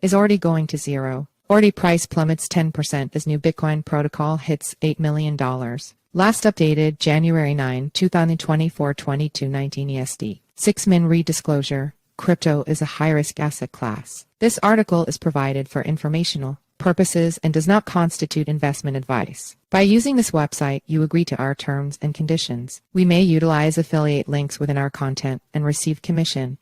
Is Ordi going to zero? Ordi price plummets 10% as new Bitcoin protocol hits $8 million. Last updated January 9, 2024, 22:19 EST. 6min re-disclosure. Crypto is a high-risk asset class. This article is provided for informational purposes and does not constitute investment advice. By using this website, you agree to our terms and conditions. We may utilize affiliate links within our content and receive commission.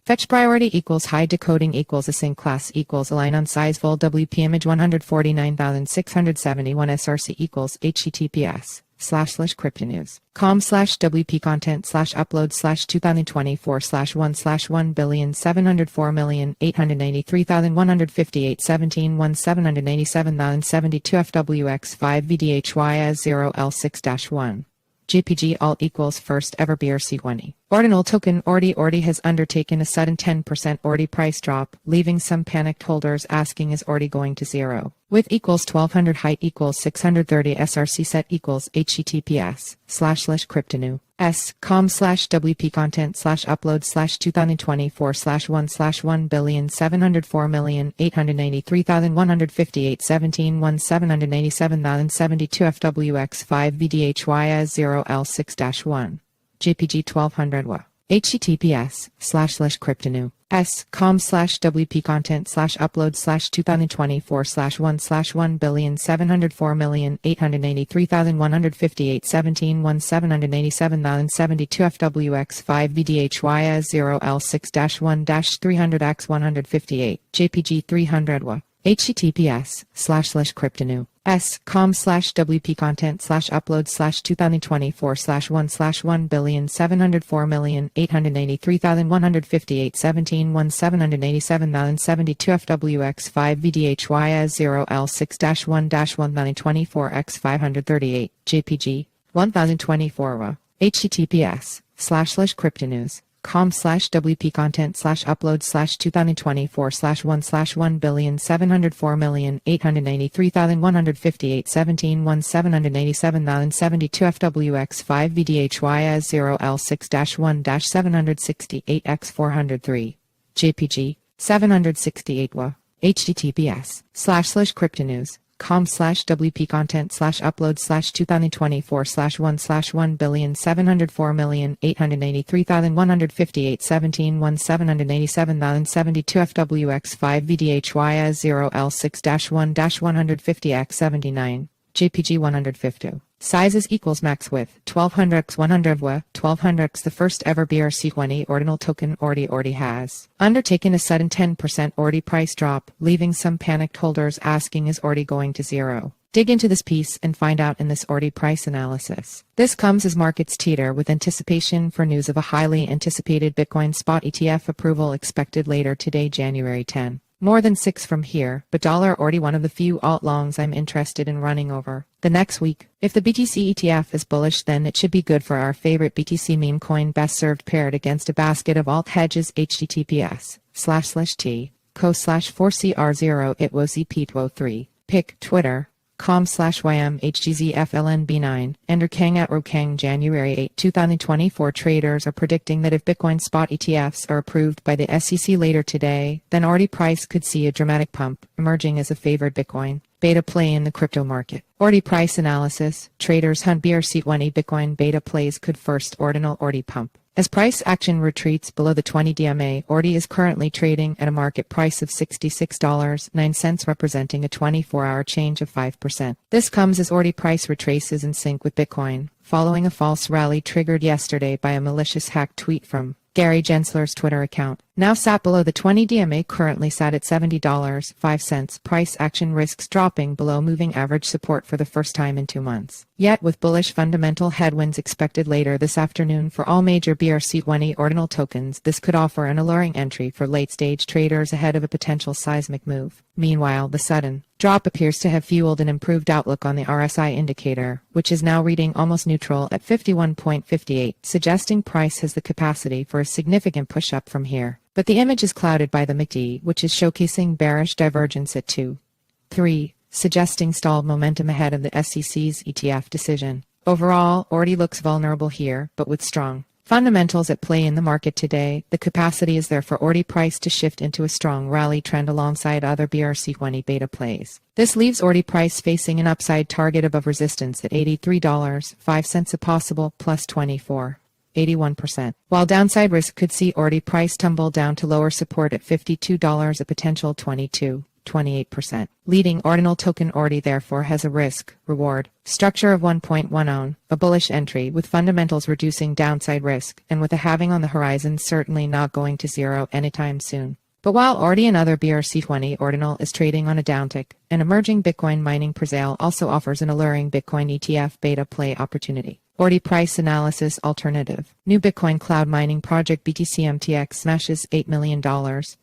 Fetch priority equals high decoding equals async class equals align on size vol WP image 149,671 src equals https://cryptonews.com/WP content/upload/2024/1/1,704,893,158.17 FWX5 VDHY as 0L6-1. JPG alt equals first ever BRC20. Ordinal token Ordi has undertaken a sudden 10% Ordi price drop, leaving some panicked holders asking is Ordi going to zero? Width equals 1200 height equals 630 src set equals https://cryptonews.com/WP content/upload/2024/1/1,704,893,158.17 FWX5 VDHY as 0L6-1. JPG 1200 WA. https://cryptonews.com/WP content/upload/2024/1/1,704,893,158.17 FWX5 VDHY as 0L6-1-300x158. JPG 300 WA. https://cryptonews.com/WP content/upload/2024/1/1,704,893,158.17 FWX5 VDHY as 0L6-1-1024x538. JPG 1024 WA. https://cryptonews.com/WP content/upload/2024/1/1,704,893,158.17 FWX5 VDHY as 0L6-1-768x403. JPG 768 WA. https://cryptonews.com/WP content/upload/2024/1/1,704,893,158.17 FWX5 VDHY as 0L6-1-150x79. JPG 150. Sizes equals max width 1200x 100 WA. 1200x the first ever BRC20 ordinal token Ordi has undertaken a sudden 10% Ordi price drop, leaving some panicked holders asking is Ordi going to zero? Dig into this piece and find out in this Ordi price analysis. This comes as markets teeter with anticipation for news of a highly anticipated Bitcoin spot ETF approval expected later today, January 10. More than 6 from here, but $Ordi one of the few alt longs I'm interested in running over the next week. If the BTC ETF is bullish, then it should be good for our favorite BTC meme coin, best served paired against a basket of alt hedges. https://t.co/4cr0 it was EP203. Pick Twitter com/YMHGZFLNB9. Enter Kang at Kang. January 8, 2024. Traders are predicting that if Bitcoin spot ETFs are approved by the SEC later today, then Ordi price could see a dramatic pump, emerging as a favored Bitcoin beta play in the crypto market. Ordi price analysis. Traders hunt BRC20 Bitcoin beta plays could first ordinal Ordi pump. As price action retreats below the 20 DMA, Ordi is currently trading at a market price of $66.09, representing a 24-hour change of 5%. This comes as Ordi price retraces in sync with Bitcoin, following a false rally triggered yesterday by a malicious hacked tweet from Gary Gensler's Twitter account. Now sat below the 20 DMA, currently sat at $70.05. Price action risks dropping below moving average support for the first time in 2 months. Yet, with bullish fundamental headwinds expected later this afternoon for all major BRC20 ordinal tokens, this could offer an alluring entry for late-stage traders ahead of a potential seismic move. Meanwhile, the sudden drop appears to have fueled an improved outlook on the RSI indicator, which is now reading almost neutral at 51.58, suggesting price has the capacity for a significant push-up from here. But the image is clouded by the MACD, which is showcasing bearish divergence at 2.3, suggesting stalled momentum ahead of the SEC's ETF decision. Overall, Ordi looks vulnerable here, but with strong Fundamentals at play in the market today. The capacity is there for Ordi price to shift into a strong rally trend alongside other BRC20 beta plays. This leaves Ordi price facing an upside target above resistance at $83.05, a possible plus 81%, while downside risk could see Ordi price tumble down to lower support at $52, a potential 28%. Leading ordinal token Ordi therefore has a risk-reward structure of 1.10, a bullish entry with fundamentals reducing downside risk, and with a halving on the horizon certainly not going to zero anytime soon. But while Ordi and other BRC20 ordinal is trading on a downtick, an emerging Bitcoin mining presale also offers an alluring Bitcoin ETF beta play opportunity. Ordi price analysis alternative. New Bitcoin cloud mining project BTC MTX smashes $8 million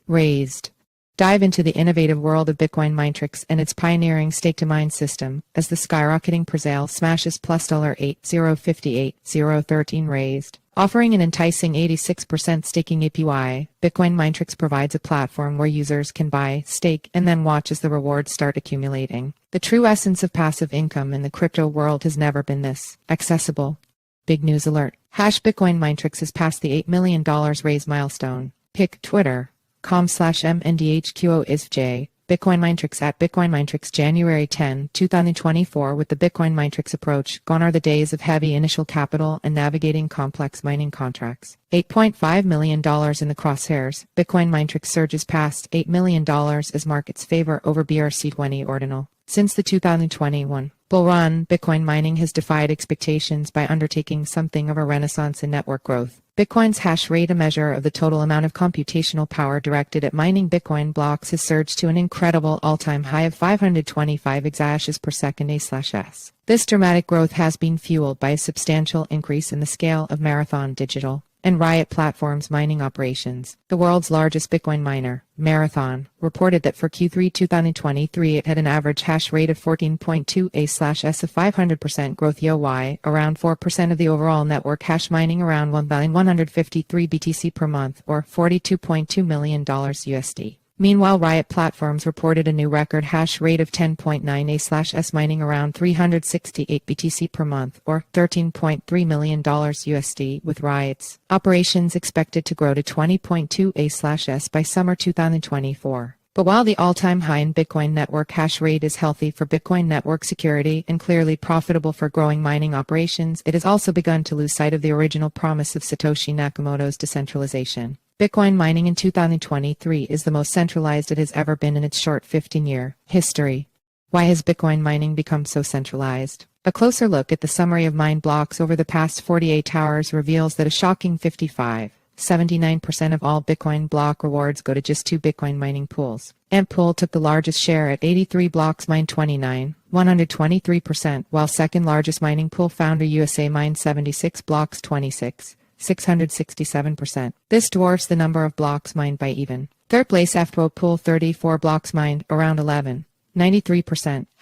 raised. Dive into the innovative world of Bitcoin Minetrix and its pioneering stake-to-mine system as the skyrocketing presale smashes plus $8,058,013 raised. Offering an enticing 86% staking APY, Bitcoin Minetrix provides a platform where users can buy, stake, and then watch as the rewards start accumulating. The true essence of passive income in the crypto world has never been this accessible. Big news alert. Bitcoin Minetrix has passed the $8 million raise milestone. Pick Twitter.com/MNDHQOISJ. Bitcoin Minetrix at Bitcoin Minetrix January 10, 2024. With the Bitcoin Minetrix approach, gone are the days of heavy initial capital and navigating complex mining contracts. $8.5 million in the crosshairs. Bitcoin Minetrix surges past $8 million as markets favor over BRC20 ordinal. Since the 2021 bull run, Bitcoin mining has defied expectations by undertaking something of a renaissance in network growth. Bitcoin's hash rate, a measure of the total amount of computational power directed at mining Bitcoin blocks, has surged to an incredible all-time high of 525 exahashes per second a/s. This dramatic growth has been fueled by a substantial increase in the scale of Marathon Digital and Riot Platforms mining operations. The world's largest Bitcoin miner, Marathon, reported that for Q3 2023 it had an average hash rate of 14.2 a/s, a 500% growth YoY, around 4% of the overall network hash, mining around 1,153 BTC per month, or $42.2 million USD. Meanwhile, Riot Platforms reported a new record hash rate of 10.9 a/s, mining around 368 BTC per month, or $13.3 million USD, with Riot's operations expected to grow to 20.2 a/s by summer 2024. But while the all-time high in Bitcoin network hash rate is healthy for Bitcoin network security and clearly profitable for growing mining operations, it has also begun to lose sight of the original promise of Satoshi Nakamoto's decentralization. Bitcoin mining in 2023 is the most centralized it has ever been in its short 15-year history. Why has Bitcoin mining become so centralized? A closer look at the summary of mined blocks over the past 48 hours reveals that a shocking 79% of all Bitcoin block rewards go to just two Bitcoin mining pools. Ant Pool took the largest share at 83 blocks mined, 123%, while second largest mining pool Founder USA mined 76 blocks, 667%. This dwarfs the number of blocks mined by even third place FPO Pool, 34 blocks mined, around 93%,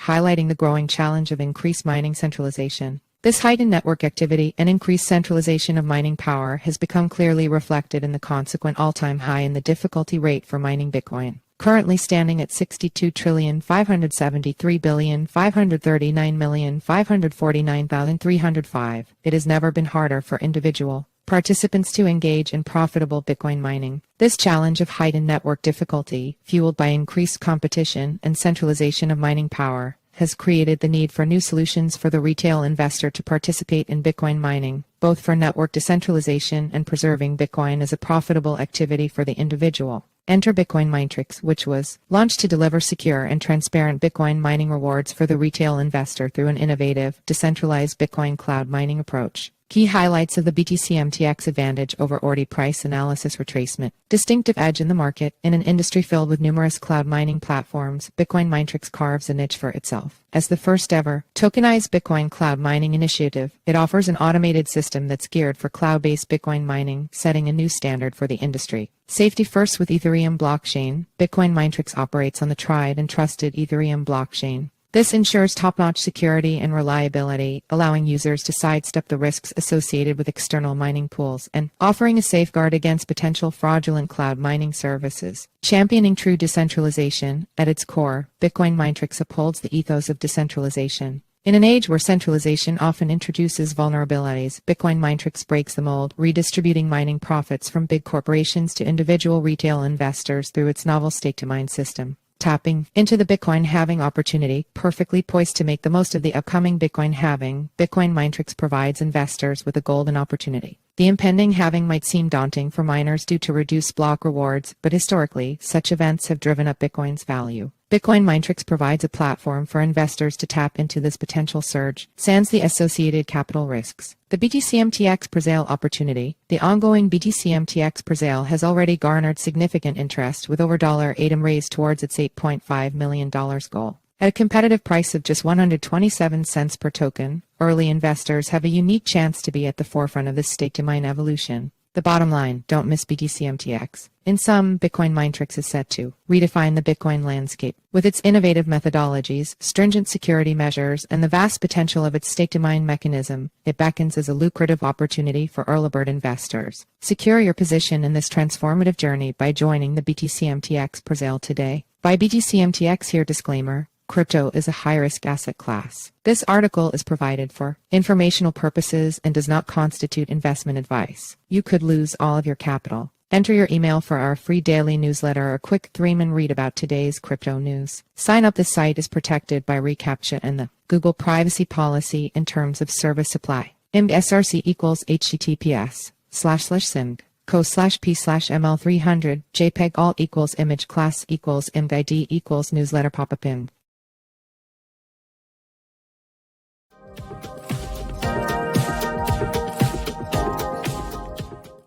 highlighting the growing challenge of increased mining centralization. This heightened network activity and increased centralization of mining power has become clearly reflected in the consequent all-time high in the difficulty rate for mining Bitcoin, currently standing at 62,573,539,549,305. It has never been harder for individual participants to engage in profitable Bitcoin mining. This challenge of heightened network difficulty, fueled by increased competition and centralization of mining power, has created the need for new solutions for the retail investor to participate in Bitcoin mining, both for network decentralization and preserving Bitcoin as a profitable activity for the individual. Enter Bitcoin Minetrix, which was launched to deliver secure and transparent Bitcoin mining rewards for the retail investor through an innovative, decentralized Bitcoin cloud mining approach. Key highlights of the BTC MTX advantage over Ordi price analysis retracement. Distinctive edge in the market. In an industry filled with numerous cloud mining platforms, Bitcoin Minetrix carves a niche for itself. As the first ever tokenized Bitcoin cloud mining initiative, it offers an automated system that's geared for cloud-based Bitcoin mining, setting a new standard for the industry. Safety first with Ethereum blockchain. Bitcoin Minetrix operates on the tried and trusted Ethereum blockchain. This ensures top-notch security and reliability, allowing users to sidestep the risks associated with external mining pools and offering a safeguard against potential fraudulent cloud mining services. Championing true decentralization. At its core, Bitcoin Minetrix upholds the ethos of decentralization. In an age where centralization often introduces vulnerabilities, Bitcoin Minetrix breaks the mold, redistributing mining profits from big corporations to individual retail investors through its novel stake-to-mine system. Tapping into the Bitcoin halving opportunity, perfectly poised to make the most of the upcoming Bitcoin halving, Bitcoin Minetrix provides investors with a golden opportunity. The impending halving might seem daunting for miners due to reduced block rewards, but historically, such events have driven up Bitcoin's value. Bitcoin Minetrix provides a platform for investors to tap into this potential surge, sans the associated capital risks. The BTC MTX pre-sale opportunity. The ongoing BTC MTX pre-sale has already garnered significant interest, with over $8 raised towards its $8.5 million goal. At a competitive price of just 127 cents per token, early investors have a unique chance to be at the forefront of this stake-to-mine evolution. The bottom line, don't miss BTC MTX. In sum, Bitcoin Minetrix is set to redefine the Bitcoin landscape. With its innovative methodologies, stringent security measures, and the vast potential of its stake-to-mine mechanism, it beckons as a lucrative opportunity for early bird investors. Secure your position in this transformative journey by joining the BTC MTX pre-sale today. Buy BTC MTX here. Disclaimer. Crypto is a high-risk asset class. This article is provided for informational purposes and does not constitute investment advice. You could lose all of your capital. Enter your email for our free daily newsletter or quick 3-minute read about today's crypto news. Sign up. This site is protected by reCAPTCHA and the Google privacy policy in terms of service supply. IMG SRC equals https://simg. co/p/ml300 jpeg alt equals image class equals img id equals newsletter pop-up img.